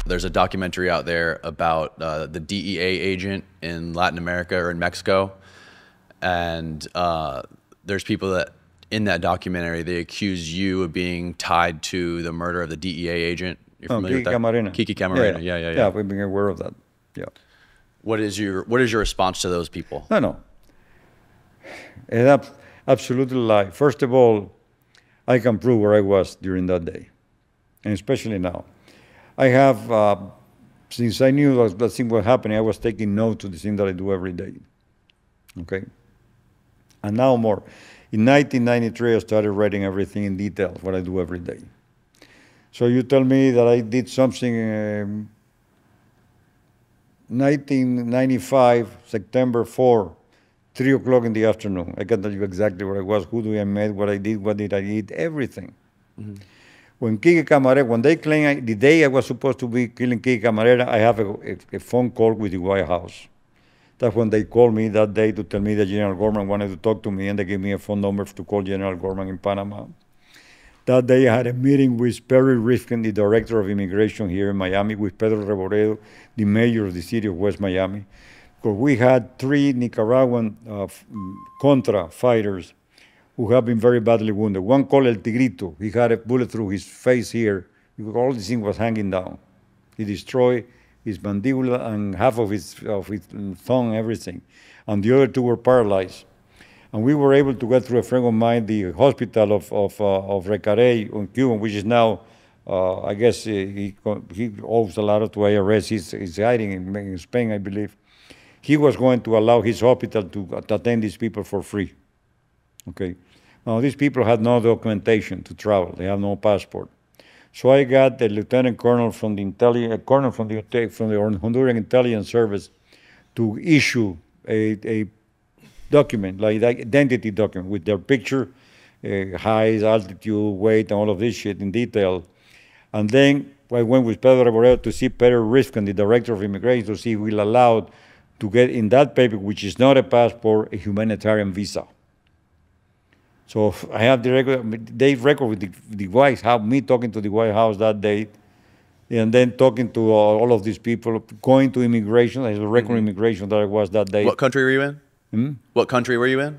There's a documentary out there about the DEA agent in Latin America or in Mexico. And there's people that, in that documentary, they accuse you of being tied to the murder of the DEA agent. You're familiar Kiki with that? Camarena. Kiki Camarena, yeah. Yeah, we've been aware of that, yeah. What is your response to those people? No. It's absolutely lie. First of all, I can prove where I was during that day, and especially now. I have, since I knew that thing was happening, I was taking note of the thing that I do every day, okay? And now more. In 1993, I started writing everything in detail, what I do every day. So you tell me that I did something 1995, September 4, 3 o'clock in the afternoon. I can tell you exactly where I was, who do I met, what I did, what did I eat, everything. Mm-hmm. When Kiki Camarena, when they claim the day I was supposed to be killing Kiki Camarena, I have a phone call with the White House. That's when they called me that day to tell me that General Gorman wanted to talk to me, and they gave me a phone number to call General Gorman in Panama. That day I had a meeting with Perry Rifkin, the director of immigration here in Miami, with Pedro Reboredo, the mayor of the city of West Miami. Because we had 3 Nicaraguan Contra fighters who have been very badly wounded. One called El Tigrito. He had a bullet through his face here. All the thing was hanging down. He destroyed his mandibular and half of his tongue, everything. And the other 2 were paralyzed. And we were able to get through a friend of mine, the hospital of Recarey in Cuba, which is now, I guess he owes a lot to IRS. He's hiding in Spain, I believe. He was going to allow his hospital to attend these people for free. Okay. Now, these people had no documentation to travel. They have no passport. So I got the lieutenant colonel from the Honduran intelligence service to issue a document, like identity document, with their picture, height, altitude, weight, and all of this shit in detail. And then I went with Pedro Reboredo to see Peter Rifkin, the director of immigration, to see if we're allowed to get in that paper, which is not a passport, a humanitarian visa. So I have the record, they record with the White House, me talking to the White House that day, and then talking to all of these people, going to immigration. There's a record immigration that I was that day. What country were you in? What country were you in?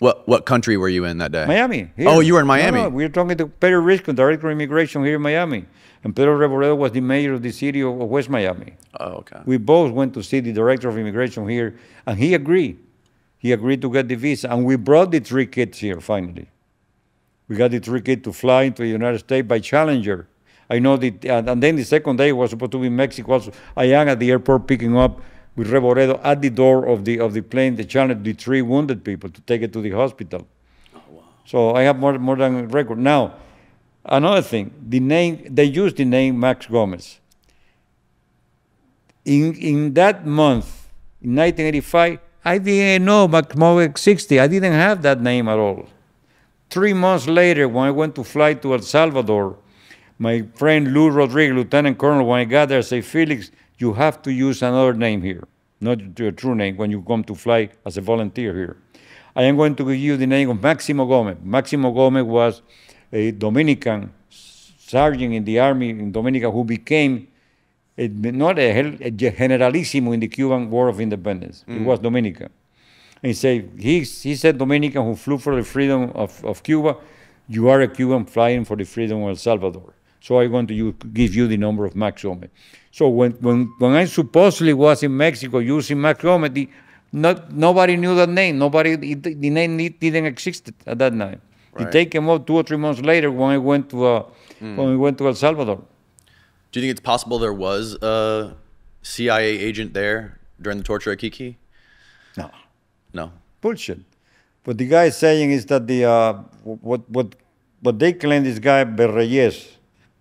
What country were you in that day? Miami. Here. Oh, you were in Miami. No, we were talking to Peter Rifkin, director of immigration here in Miami. And Pedro Reboredo was the mayor of the city of West Miami. Oh, okay. We both went to see the director of immigration here, and he agreed. He agreed to get the visa, and we brought the 3 kids here, finally. We got the 3 kids to fly into the United States by Challenger. I know that, and then the second day was supposed to be in Mexico also. I am at the airport picking up with Reboredo at the door of the plane, the Challenger, the 3 wounded people to take it to the hospital. Oh, wow. So I have more than a record. Now, another thing, the name, they used the name Max Gomez. In that month, in 1985, I didn't know Max Gomez 60. I didn't have that name at all. 3 months later, when I went to fly to El Salvador, my friend Lou Rodriguez, Lieutenant Colonel, when I got there, said, Felix, you have to use another name here, not your true name when you come to fly as a volunteer here. I am going to give you the name of Máximo Gómez. Máximo Gómez was a Dominican sergeant in the army in Dominica who became not a generalissimo in the Cuban War of Independence. He was Dominican. And he said Dominican who flew for the freedom of Cuba, you are a Cuban flying for the freedom of El Salvador. So I want to give you the number of Max Gómez. So when I supposedly was in Mexico using Max Gómez, nobody knew that name. The name didn't exist at that time. Right. They came up 2 or 3 months later when I went to El Salvador. Do you think it's possible there was a CIA agent there during the torture at Kiki? No. No. Bullshit. What the guy is saying is that what they claim this guy Berreyes.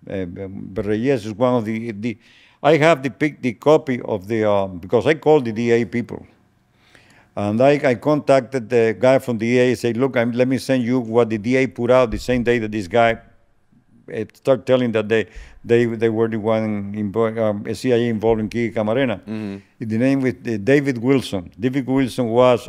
Berreyes is one of the I have the copy of the because I called the DA people, and I contacted the guy from the DA and said, look, let me send you what the DA put out the same day that this guy started telling that they were the one CIA involved in Kiki Camarena. The name was David Wilson. David Wilson was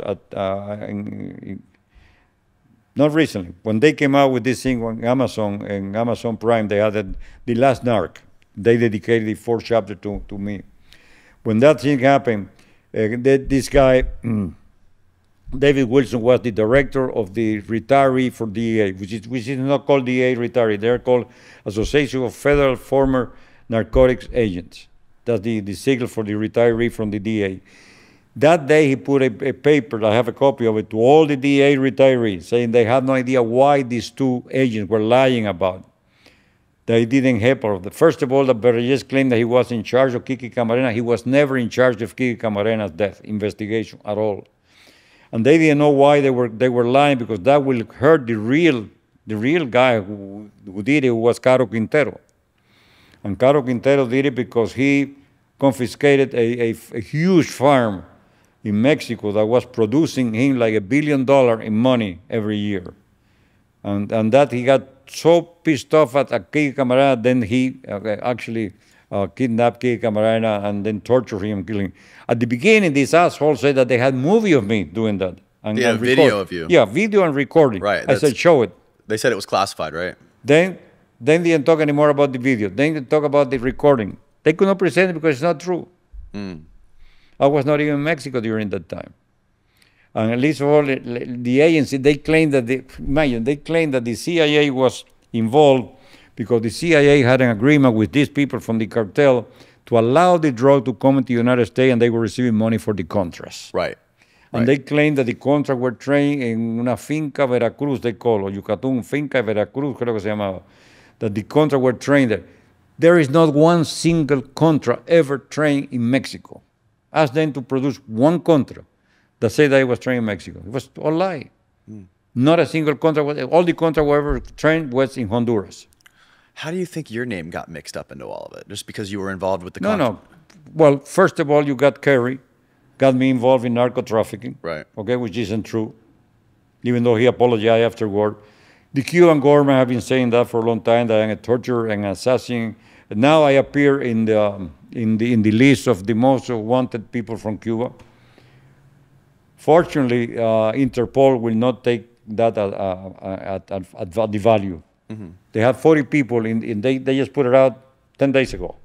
not recently, when they came out with this thing on Amazon Prime, they had the last narc. They dedicated the fourth chapter to me. When that thing happened, this guy, David Wilson, was the director of the retiree for DEA, which is not called DEA retiree. They're called Association of Federal Former Narcotics Agents. That's the signal for the retiree from the DEA. That day, he put a paper, I have a copy of it, to all the DEA retirees, saying they had no idea why these two agents were lying about. They didn't help her. First of all, the Rodriguez claimed that he was in charge of Kiki Camerana. He was never in charge of Kiki Camarana's death investigation at all. And they didn't know why they were lying, because that will hurt the real guy who did it, who was Caro Quintero. And Caro Quintero did it because he confiscated a huge farm in Mexico that was producing him like $1 billion in money every year. And that he got so pissed off at Kiki Camarana, then he actually kidnapped Kiki Camarana and then tortured him, killing him. At the beginning, this asshole said that they had movie of me doing that. And video of you. Yeah, video and recording. Right. I said, show it. They said it was classified, right? Then they didn't talk anymore about the video. Then they talk about the recording. They could not present it because it's not true. I was not even in Mexico during that time. And at least of all, the agency, they claimed that the CIA was involved because the CIA had an agreement with these people from the cartel to allow the drug to come into the United States, and they were receiving money for the contras. Right. And they claimed that the contras were trained in una finca Veracruz, they call it, Yucatán, finca Veracruz, creo que se llamaba, that the contras were trained there. There is not one single contra ever trained in Mexico. Ask them to produce one contra that said that it was trained in Mexico. It was all lie. Not a single contra. All the contra were ever trained was in Honduras. How do you think your name got mixed up into all of it? Just because you were involved with the No. Well, first of all, you got Kerry, got me involved in narco trafficking. Right. Okay, which isn't true, even though he apologized afterward. The Cuban government have been saying that for a long time, that I'm a torturer and assassin. And now I appear in the list of the most wanted people from Cuba. Fortunately, Interpol will not take that at the value. They have 40 people, they just put it out 10 days ago.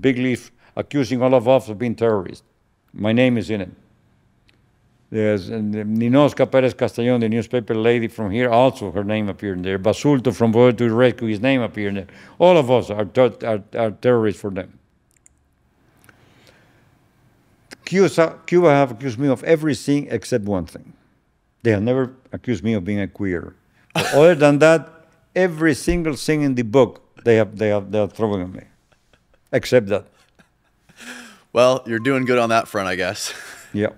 Big list accusing all of us of being terrorists. My name is in it. There's Ninoska Perez Castellón, the newspaper lady from here, also her name appeared in there. Basulto from Boy to Rescue, his name appeared in there. All of us are terrorists for them. Cuba have accused me of everything except one thing. They have never accused me of being a queer. But other than that, every single thing in the book they are throwing at me, except that. Well, you're doing good on that front, I guess. Yeah.